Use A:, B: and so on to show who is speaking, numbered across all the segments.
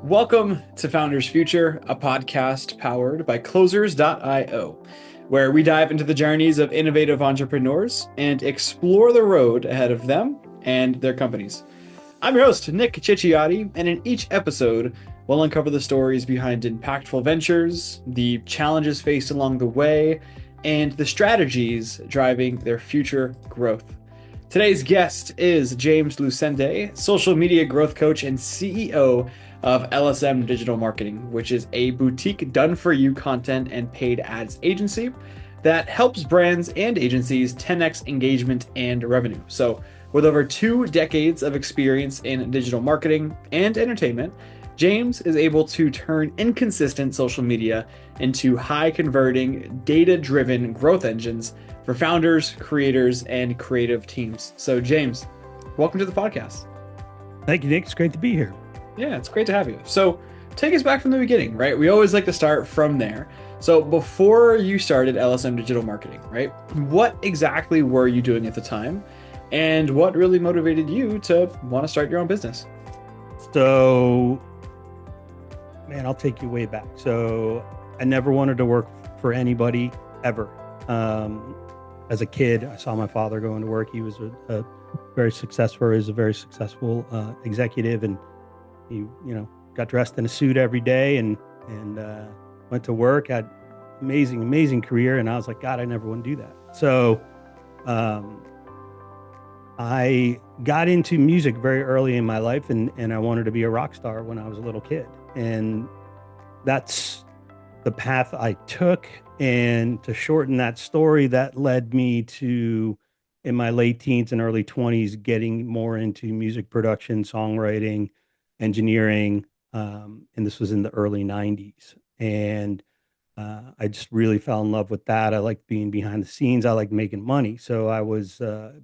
A: Welcome to Founders Future, a podcast powered by Closers.io, where we dive into the journeys of innovative entrepreneurs and explore the road ahead of them and their companies. I'm your host, Nick Cicchiotti, and in each episode, we'll uncover the stories behind impactful ventures, the challenges faced along the way, and the strategies driving their future growth. Today's guest is James Lucente, social media growth coach and CEO of LSM Digital Marketing, which is a boutique done-for-you content and paid ads agency that helps brands and agencies 10x engagement and revenue. So, with over 2 decades of experience in digital marketing and entertainment, James is able to turn inconsistent social media into high-converting, data-driven growth engines for founders, creators, and creative teams. So, James, welcome to the podcast.
B: Thank you, Nick. It's great to be here.
A: Yeah, it's great to have you. So, take us back from the beginning, right? We always like to start from there. So, before you started LSM Digital Marketing, right? What exactly were you doing at the time? And what really motivated you to want to start your own business?
B: So, man, I'll take you way back. So, I never wanted to work for anybody ever. As a kid, I saw my father going to work. He was a very successful executive, and he, got dressed in a suit every day and went to work. Had amazing career, and I was like, God, I never want to do that. So, I got into music very early in my life, and I wanted to be a rock star when I was a little kid, and that's the path I took. And to shorten that story, that led me to, in my late teens and early 20s, getting more into music production, songwriting, engineering. And this was in the early 90s. And I just really fell in love with that. I liked being behind the scenes. I liked making money. So I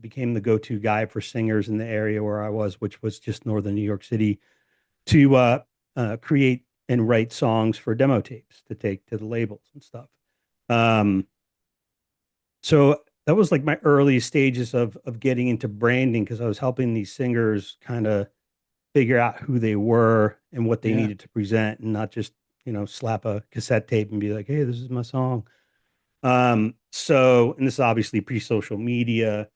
B: became the go-to guy for singers in the area where I was, which was just northern New York City, to create and write songs for demo tapes to take to the labels and stuff. So that was like my early stages of getting into branding, because I was helping these singers kind of figure out who they were and what they
A: Yeah.
B: needed to present, and not just, slap a cassette tape and be like, hey, this is my song. And this is obviously pre-social media.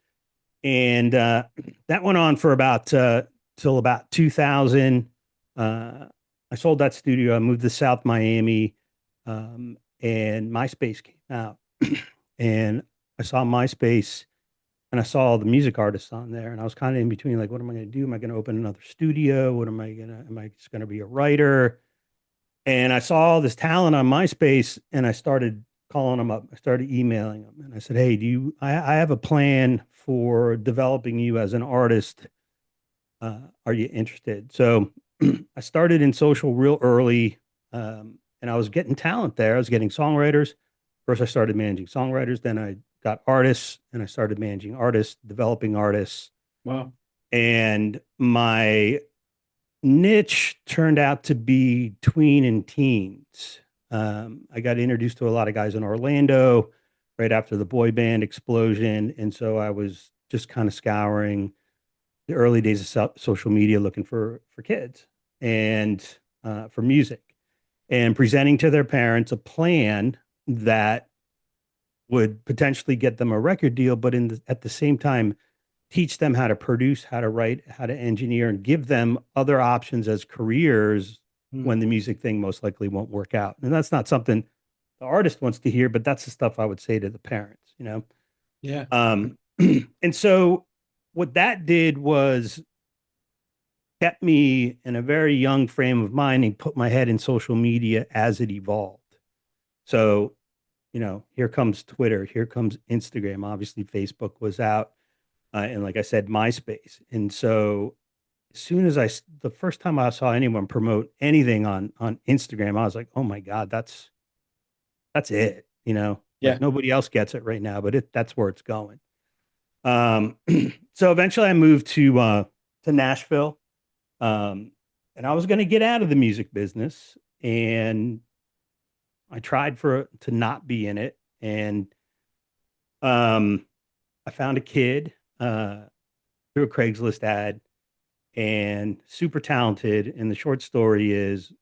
B: And that went on for about till about 2000. I sold that studio. I moved to South Miami, and MySpace came out. And I saw MySpace, and I saw all the music artists on there, and I was kind of in between, like, what am I going to do? Am I going to open another studio? Am I just going to be a writer? And I saw all this talent on MySpace, and I started calling them up. I started emailing them, and I said, hey, I have a plan for developing you as an artist. Are you interested? So I started in social real early, and I was getting talent there. I was getting songwriters. First, I started managing songwriters. Then I got artists, and I started managing artists, developing artists.
A: Wow.
B: And my niche turned out to be tween and teens. I got introduced to a lot of guys in Orlando right after the boy band explosion. And so I was just kind of scouring the early days of social media looking for kids and for music, and presenting to their parents a plan that would potentially get them a record deal, but at the same time, teach them how to produce, how to write, how to engineer, and give them other options as careers when the music thing most likely won't work out. And that's not something the artist wants to hear, but that's the stuff I would say to the parents.
A: Yeah.
B: And so what that did was kept me in a very young frame of mind and put my head in social media as it evolved. So, here comes Twitter, here comes Instagram. Obviously, Facebook was out, and like I said, MySpace. And so, as soon as the first time I saw anyone promote anything on Instagram, I was like, oh my God, that's it.
A: Yeah.
B: Like nobody else gets it right now, but that's where it's going. Um, so eventually I moved to Nashville. And I was going to get out of the music business, and I tried to not be in it. And I found a kid through a Craigslist ad, and super talented. And the short story is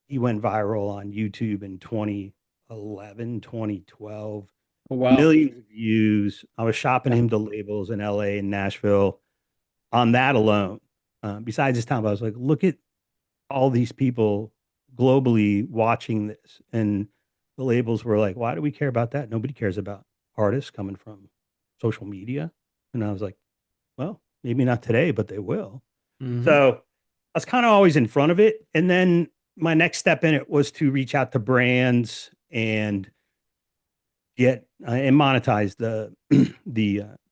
B: he went viral on YouTube in 2011, 2012,
A: Oh, wow.
B: millions of views. I was shopping
A: Yeah.
B: him to labels in LA and Nashville on that alone. Besides his time, I was like, look at all these people globally watching this. And the labels were like, why do we care about that? Nobody cares about artists coming from social media. And I was like, well, maybe not today, but they will.
A: Hmm.
B: So I was kind of always in front of it. And then my next step in it was to reach out to brands and get and monetize the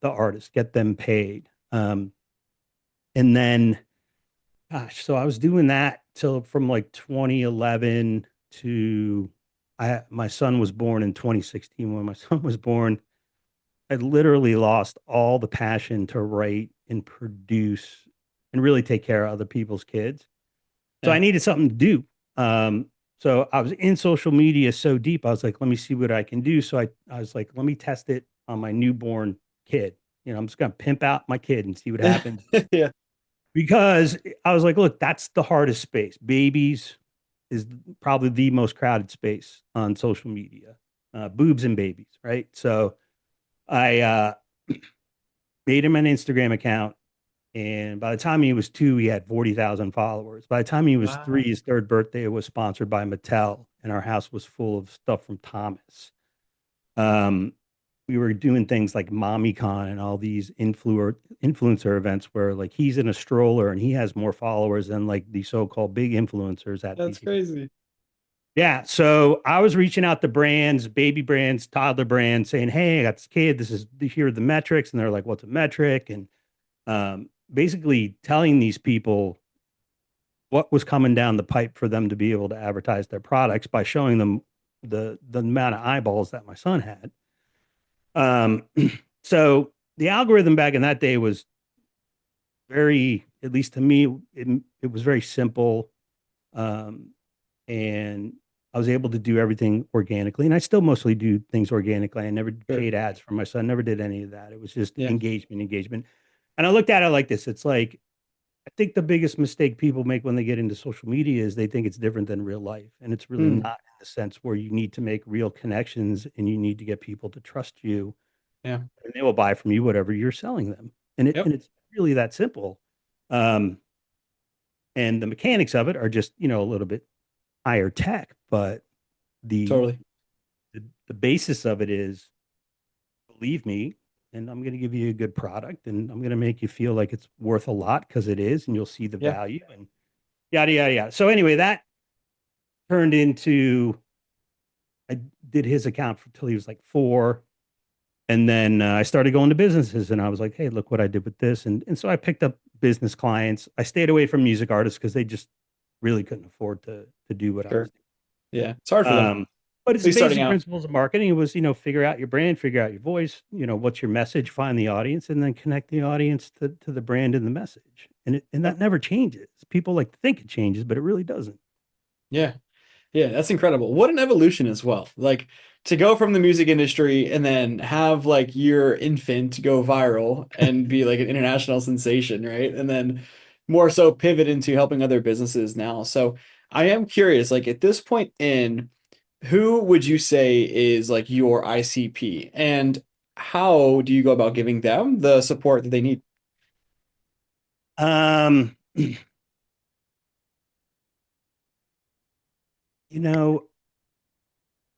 B: artist, get them paid. And then, gosh, so I was doing that till from like 2011 to my son was born in 2016. When my son was born, I literally lost all the passion to write and produce and really take care of other people's kids. So I
A: Yeah.
B: needed something to do. Um, so I was in social media so deep. I was like, let me see what I can do. So I was like, let me test it on my newborn kid. I'm just gonna pimp out my kid and see what happens.
A: Yeah.
B: Because I was like, look, that's the hardest space. Babies is probably the most crowded space on social media. Boobs and babies, right? So I made him an Instagram account. And by the time he was 2, he had 40,000 followers. By the time he was 3,
A: Wow.
B: his third birthday was sponsored by Mattel, and our house was full of stuff from Thomas. Um, we were doing things like MommyCon and all these influencer events where like he's in a stroller and he has more followers than like the so-called big influencers at
A: That's
B: these events.
A: crazy.
B: Yeah, so I was reaching out to brands, baby brands, toddler brands, saying, "Hey, I got this kid. Here are the metrics," and they're like, "What's a metric?" And basically telling these people what was coming down the pipe for them to be able to advertise their products by showing them the amount of eyeballs that my son had. Um, so the algorithm back in that day was very, at least to me, it was very simple, um, and I was able to do everything organically. And I still mostly do things organically. I never
A: Sure.
B: paid ads for my son, never did any of that. It was just
A: Yeah.
B: engagement, engagement. And I looked at it like this. It's like I think the biggest mistake people make when they get into social media is they think it's different than real life. And it's really
A: Hmm.
B: not in the sense where you need to make real connections and you need to get people to trust you
A: Yeah.
B: and they will buy from you whatever you're selling them. And
A: Yep.
B: it's really that simple. Um, and the mechanics of it are just, a little bit higher tech, but the
A: Totally.
B: the basis of it is believe me, and I'm going to give you a good product and I'm going to make you feel like it's worth a lot because it is, and you'll see the
A: Yeah.
B: value and yada yada yada. So anyway, that turned into I did his account until he was like 4, and then I started going to businesses, and I was like, hey, look what I did with this, and so I picked up business clients. I stayed away from music artists because they just really couldn't afford to do what I
A: Sure.
B: was
A: Yeah. It's hard for them,
B: doing. But
A: at
B: it's the
A: least starting
B: basic
A: out.
B: principles of marketing. It was, figure out your brand, figure out your voice, what's your message, find the audience, and then connect the audience to the brand and the message. And
A: Yep.
B: that never changes. People like to think it changes, but it really doesn't.
A: Yeah. Yeah, that's incredible. What an evolution as well. Like to go from the music industry and then have like your infant go viral and be like an international sensation, right? And then more so pivot into helping other businesses now. So I am curious, like at this point in, who would you say is like your ICP and how do you go about giving them the support that they need?
B: Um, you know,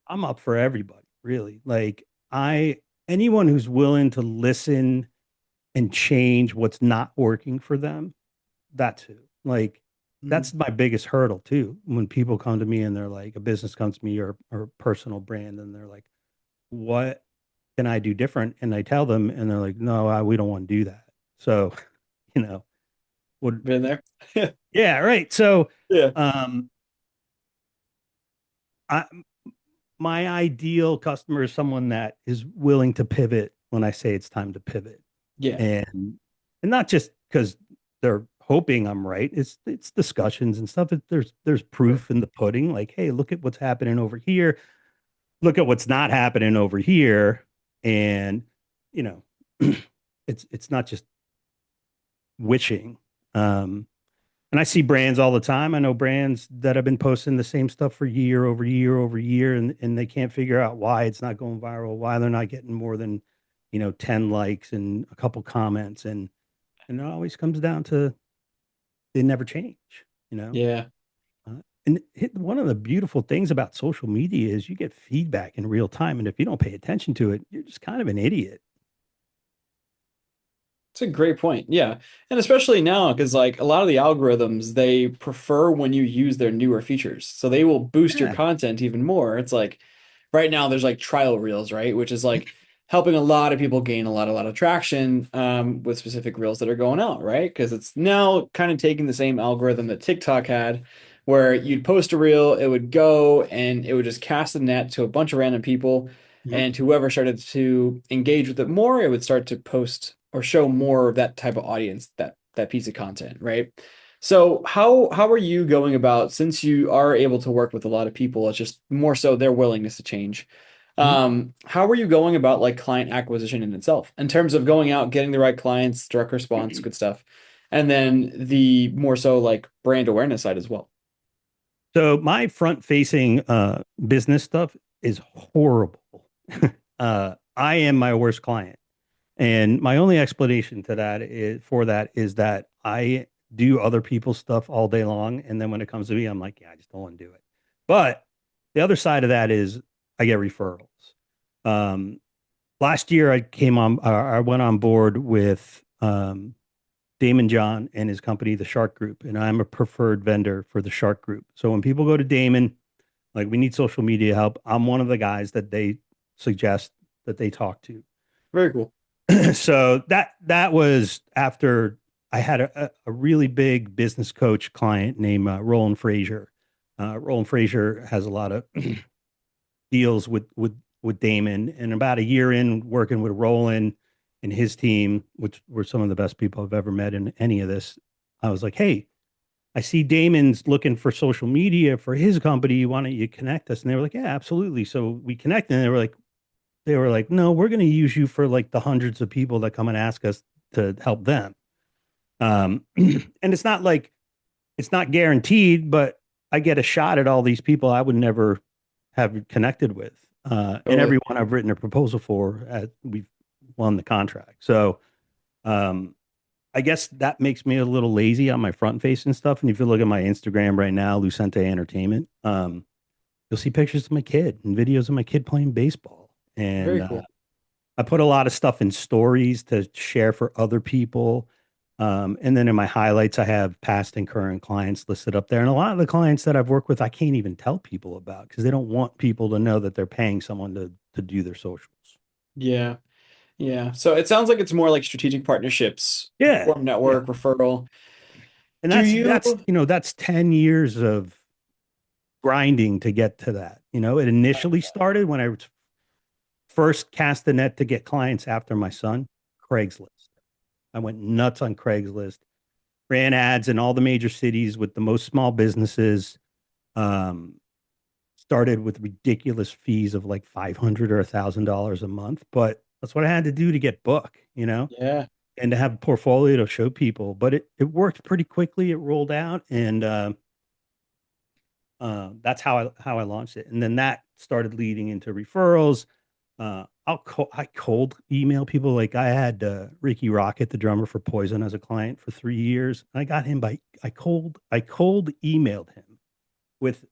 B: I'm up for everybody, really. Like anyone who's willing to listen and change what's not working for them, that's who. Like
A: Mm,
B: that's my biggest hurdle too. When people come to me and they're like, a business comes to me or a personal brand, and they're like, what can I do different? And I tell them, and they're like, no, we don't want to do that. So, you know, what,
A: been there?
B: yeah, right. So,
A: Yeah.
B: um, I, my ideal customer is someone that is willing to pivot when I say it's time to pivot.
A: Yeah.
B: And not just because they're hoping I'm right. It's discussions and stuff. There's
A: Sure.
B: proof in the pudding. Like, hey, look at what's happening over here. Look at what's not happening over here. And you know, it's not just wishing. And I see brands all the time. I know brands that have been posting the same stuff for year over year over year, and they can't figure out why it's not going viral, why they're not getting more than, 10 likes and a couple comments. And it always comes down to they never change, you know?
A: Yeah.
B: One of the beautiful things about social media is you get feedback in real time. And if you don't pay attention to it, you're just kind of an idiot.
A: It's a great point. Yeah. And especially now, because like a lot of the algorithms, they prefer when you use their newer features. So they will boost your
B: Yeah.
A: content even more. It's like right now there's like trial reels, right? Which is like helping a lot of people gain a lot of traction with specific reels that are going out, right? Because it's now kind of taking the same algorithm that TikTok had, where you'd post a reel, it would go and it would just cast the net to a bunch of random people.
B: Mhm.
A: And whoever started to engage with it more, it would start to post or show more of that type of audience, that piece of content, right? So how are you going about, since you are able to work with a lot of people, it's just more so their willingness to change.
B: Mhm.
A: How are you going about like client acquisition in itself, in terms of going out, getting the right clients, direct response, good stuff, and then the more so like brand awareness side as well?
B: So my front facing business stuff is horrible. I am my worst client. And my only explanation to that is for that is that I do other people's stuff all day long. And then when it comes to me, I'm like, yeah, I just don't want to do it. But the other side of that is I get referrals. Um, Last year I went on board with Damon John and his company, the Shark Group, and I'm a preferred vendor for the Shark Group. So when people go to Damon, like we need social media help, I'm one of the guys that they suggest that they talk to.
A: Very cool.
B: So that was after I had a really big business coach client named Roland Frazier. Roland Frazier has a lot of deals with Damon, and about a year in working with Roland and his team, which were some of the best people I've ever met in any of this, I was like, hey, I see Damon's looking for social media for his company. Why don't you connect us? And they were like, yeah, absolutely. So we connected, and they were like, no, we're going to use you for like the hundreds of people that come and ask us to help them. And it's not guaranteed, but I get a shot at all these people I would never have connected with. And
A: Totally.
B: everyone I've written a proposal for, we've won the contract. So um, I guess that makes me a little lazy on my front facing stuff. And if you look at my Instagram right now, Lucente Entertainment, you'll see pictures of my kid and videos of my kid playing baseball. And
A: Very cool.
B: I put a lot of stuff in stories to share for other people. And then in my highlights, I have past and current clients listed up there. And a lot of the clients that I've worked with, I can't even tell people about because they don't want people to know that they're paying someone to do their socials.
A: Yeah. Yeah. So it sounds like it's more like strategic partnerships,
B: Yeah.
A: warm
B: Yeah.
A: network, referral.
B: And
A: Do
B: that's
A: you?
B: that's you know, that's 10 years of grinding to get to that. It initially started when I first cast the net to get clients after my son, Craigslist. I went nuts on Craigslist, ran ads in all the major cities with the most small businesses. Um, Started with ridiculous fees of like 500 or $1,000 a month, but that's what I had to do to get book,
A: Yeah.
B: and to have a portfolio to show people. But it worked pretty quickly. It rolled out, and that's how I launched it. And then that started leading into referrals. I cold email people. Like I had Ricky Rocket, the drummer for Poison, as a client for 3 years. I got him by I cold emailed him with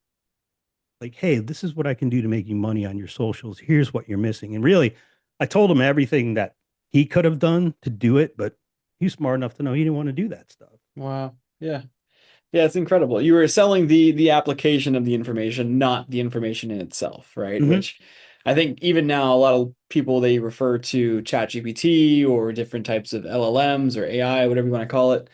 B: like, hey, this is what I can do to make you money on your socials. Here's what you're missing. And really, I told him everything that he could have done to do it, but he's smart enough to know he didn't want to do that stuff.
A: Wow. Yeah. Yeah, it's incredible. You were selling the application of the information, not the information in itself, right?
B: Hmm.
A: Which I think even now a lot of people they refer to ChatGPT or different types of LLMs or AI, whatever you want to call it,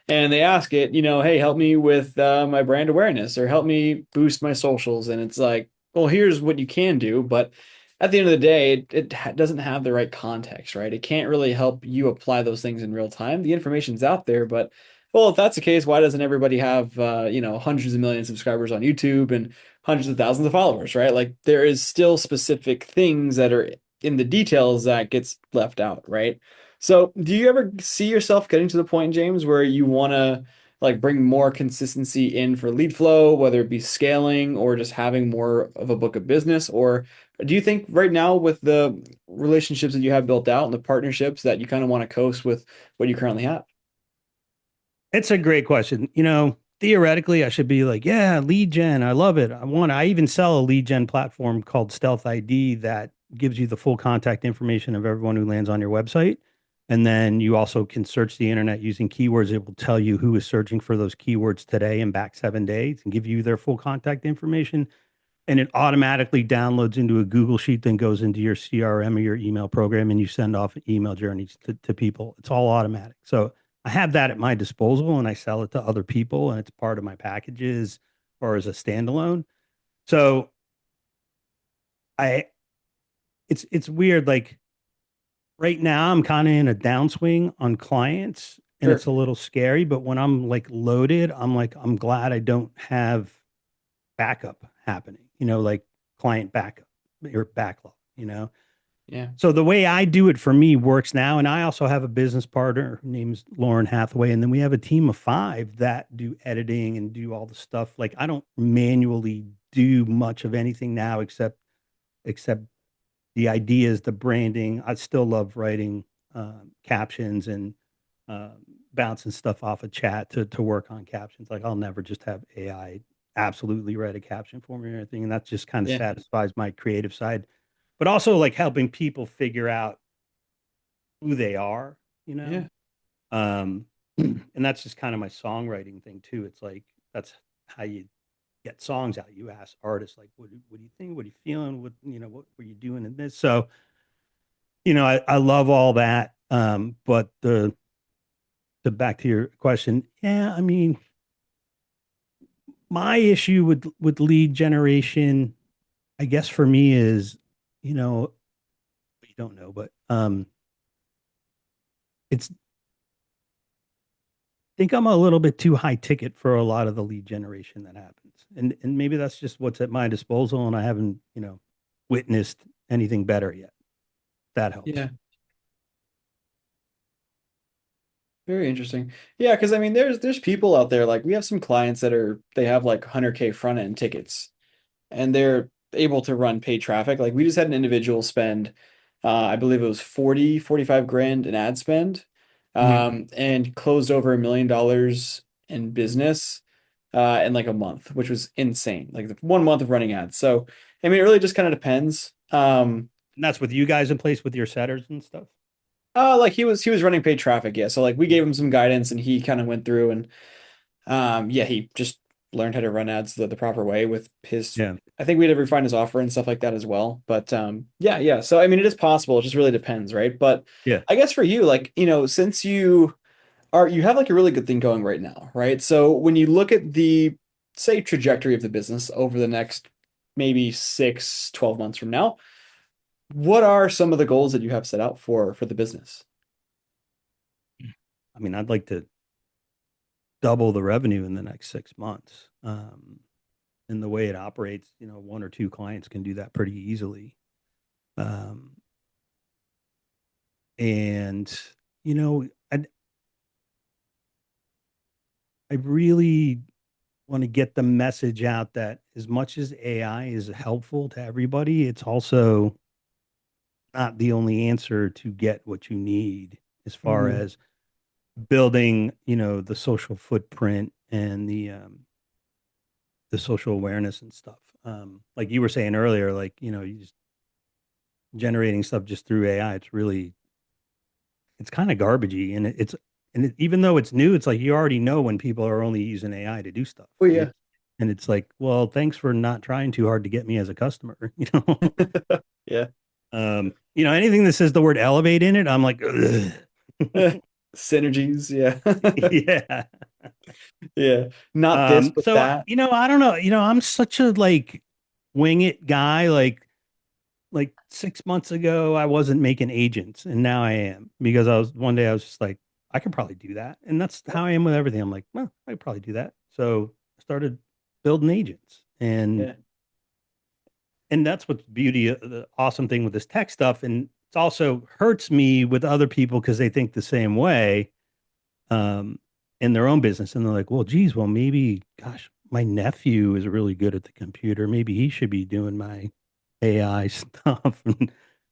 A: and they ask it, hey, help me with my brand awareness or help me boost my socials. And it's like, well, here's what you can do. But at the end of the day, it doesn't have the right context, right? It can't really help you apply those things in real time. The information's out there, but well, if that's the case, why doesn't everybody have, hundreds of millions of subscribers on YouTube and hundreds of thousands of followers, right? Like there is still specific things that are in the details that gets left out, right? So, do you ever see yourself getting to the point, James, where you want to like bring more consistency in for lead flow, whether it be scaling or just having more of a book of business? Or do you think right now with the relationships that you have built out and the partnerships that you kind of want to coast with what you currently have?
B: It's a great question. Theoretically, I should be like, yeah, lead gen. I love it. I even sell a lead gen platform called Stealth ID that gives you the full contact information of everyone who lands on your website. And then you also can search the internet using keywords. It will tell you who is searching for those keywords today and back 7 days and give you their full contact information. And it automatically downloads into a Google Sheet, then goes into your CRM or your email program, and you send off email journeys to people. It's all automatic. So I have that at my disposal, and I sell it to other people, and it's part of my packages or as a standalone. So I, it's weird. Like right now, I'm kind of in a downswing on clients, and it's
A: Sure.
B: a little scary. But when I'm like loaded, I'm like, I'm glad I don't have backup happening. Like client backup or backlog.
A: Yeah.
B: So the way I do it for me works now. And I also have a business partner. Her name's Lauren Hathaway. And then we have a team of five that do editing and do all the stuff. Like I don't manually do much of anything now except the ideas, the branding. I still love writing captions and um, bouncing stuff off of chat to work on captions. Like I'll never just have AI absolutely write a caption for me or anything. And that just kind of
A: Yeah.
B: satisfies my creative side, but also like helping people figure out who they are, you know?
A: Yeah.
B: Um, and that's just kind of my songwriting thing too. It's like, that's how you get songs out. You ask artists like, what do you think? What are you feeling? What were you doing in this? So, I love all that. But the back to your question, yeah, I mean, my issue with lead generation, I guess for me is, you don't know, but it's think I'm a little bit too high ticket for a lot of the lead generation that happens. And maybe that's just what's at my disposal and I haven't, witnessed anything better yet. That helps.
A: Yeah. Very interesting. Yeah, because I mean, there's people out there like we have some clients that they have like 100K front end tickets and they're able to run paid traffic. Like we just had an individual spend, I believe it was 45 grand in ad spend,
B: Mhm.
A: and closed over $1 million in business, in like a month, which was insane. Like the 1 month of running ads. So, I mean, it really just kind of depends.
B: And that's with you guys in place with your setters and stuff.
A: Like he was running paid traffic, yeah. So like we gave him some guidance and he kind of went through and yeah, he just learned how to run ads the proper way with his.
B: Yeah.
A: I think we had to refine his offer and stuff like that as well. But yeah, yeah. So I mean, it is possible. It just really depends, right? But
B: Yeah.
A: I guess for you, like since you have like a really good thing going right now, right? So when you look at the say trajectory of the business over the next maybe 6, 12 months from now, what are some of the goals that you have set out for the business?
B: I mean, I'd like to double the revenue in the next 6 months. And the way it operates, one or two clients can do that pretty easily. Um, and you know, I really want to get the message out that as much as AI is helpful to everybody, it's also not the only answer to get what you need as far
A: Hmm.
B: as building, the social footprint and the social awareness and stuff. Like you were saying earlier, like, you just generating stuff just through AI, it's kind of garbagey even though it's new, it's like you already know when people are only using AI to do stuff.
A: Oh
B: And
A: yeah.
B: it's like, well, thanks for not trying too hard to get me as a customer,
A: Yeah.
B: Anything that says the word elevate in it, I'm like, ugh.
A: Synergies, yeah.
B: Yeah.
A: Yeah. Not this, but
B: So
A: that.
B: I don't know, I'm such a like wing it guy. Like 6 months ago, I wasn't making agents, and now I am because one day I was just like, I could probably do that, and that's how I am with everything. I'm like, well, I could probably do that. So I started building agents, and
A: Yeah.
B: and that's what's beauty, the awesome thing with this tech stuff. And It also hurts me with other people because they think the same way um, in their own business. And they're like, well, geez, well, maybe, gosh, my nephew is really good at the computer. Maybe he should be doing my AI stuff.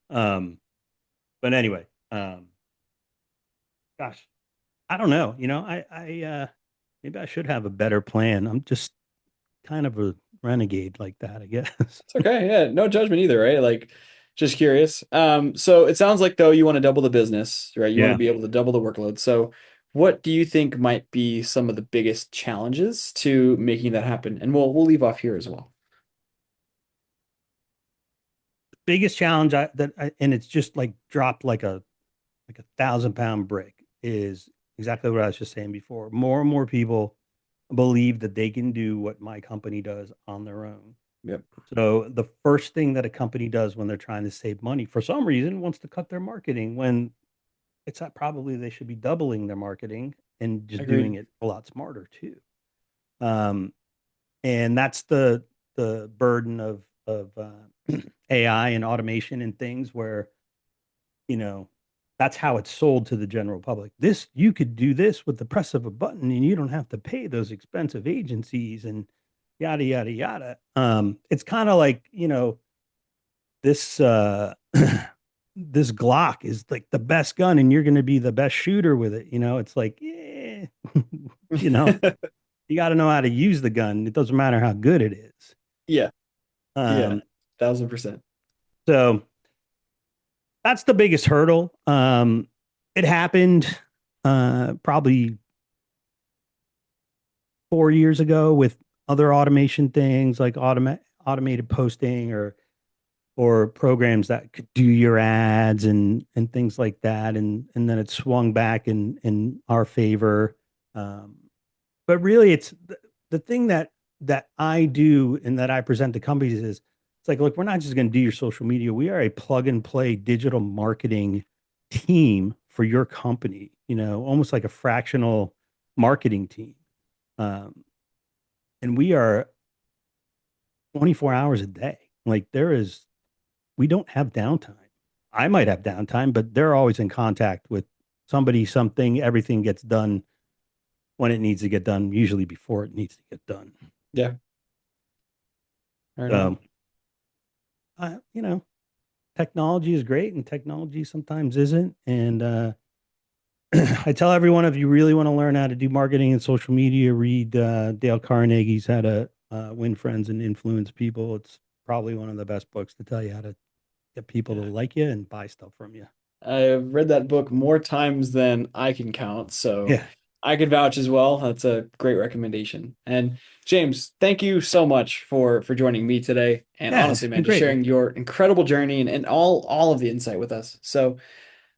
B: um, but anyway, gosh, I don't know. Maybe I should have a better plan. I'm just kind of a renegade like that, I guess.
A: It's okay. Yeah, no judgment either, right? Like, just curious. So it sounds like though you want to double the business, right? You want to
B: Yeah.
A: be able to double the workload. So what do you think might be some of the biggest challenges to making that happen? And we'll leave off here as well.
B: Biggest challenge and it's just like dropped like 1,000 pound brick is exactly what I was just saying before. More and more people believe that they can do what my company does on their own.
A: Yep.
B: So the first thing that a company does when they're trying to save money, for some reason, wants to cut their marketing when it's not probably they should be doubling their marketing and just doing
A: Agreed.
B: it a lot smarter too. Um, and that's the burden of AI and automation and things where you know that's how it's sold to the general public. This you could do this with the press of a button, and you don't have to pay those expensive agencies and yada yada yada. It's kind of like this this Glock is like the best gun, and you're going to be the best shooter with it. It's like, you know, you got to know how to use the gun. It doesn't matter how good it is.
A: Yeah. Yeah.
B: Um,
A: 1,000%.
B: so that's the biggest hurdle. It happened probably 4 years ago with other automation things like automated posting or programs that could do your ads and things like that, and then it swung back in our favor. Um, but really, it's the thing that I do and that I present to companies is it's like, look, we're not just going to do your social media. We are a plug and play digital marketing team for your company. Almost like a fractional marketing team, um, and we are 24 hours a day. Like we don't have downtime. I might have downtime, but they're always in contact with somebody, something. Everything gets done when it needs to get done, usually before it needs to get done.
A: Yeah. Right on.
B: So, technology is great and technology sometimes isn't. And I tell everyone, if you really want to learn how to do marketing and social media, read Dale Carnegie's How to Win Friends and Influence People. It's probably one of the best books to tell you how to get people to
A: Yeah.
B: like you and buy stuff from you.
A: I've read that book more times than I can count, so
B: Yeah.
A: I could vouch as well. That's a great recommendation. And James, thank you so much for joining me today. And
B: Yeah, it's
A: honestly,
B: been
A: man, just
B: great, man.
A: sharing your incredible journey and all of the insight with us. So,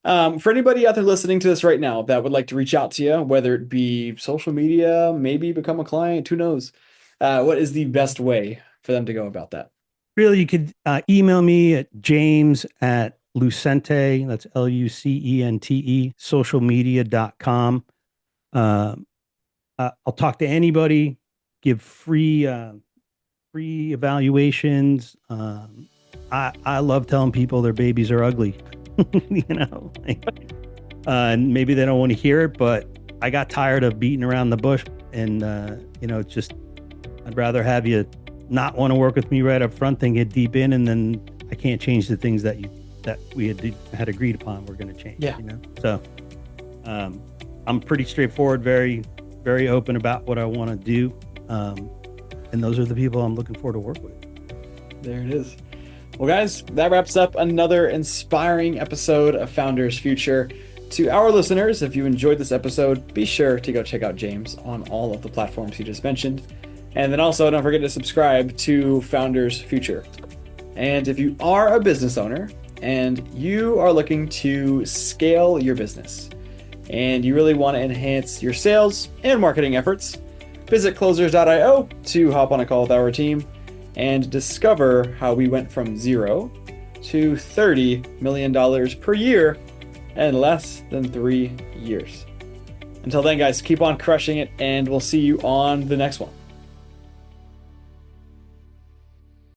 A: for anybody out there listening to this right now that would like to reach out to you, whether it be social media, maybe become a client, who knows? What is the best way for them to go about that?
B: Really, you could email me at James at Lucente, that's Lucente, socialmedia.com. Uh, I'll talk to anybody, give free evaluations. I love telling people their babies are ugly, and maybe they don't want to hear it, but I got tired of beating around the bush, and it's just I'd rather have you not want to work with me right up front than get deep in, and then I can't change the things that we had agreed upon we're going to change.
A: Yeah.
B: So I'm pretty straightforward, very very open about what I want to do, and those are the people I'm looking forward to work with.
A: There it is. Well, guys, that wraps up another inspiring episode of Founders Future. To our listeners, if you enjoyed this episode, be sure to go check out James on all of the platforms he just mentioned. And then also don't forget to subscribe to Founders Future. And if you are a business owner and you are looking to scale your business and you really want to enhance your sales and marketing efforts, visit closers.io to hop on a call with our team and discover how we went from 0 to $30 million per year in less than 3 years. Until then, guys, keep on crushing it, and we'll see you on the next one.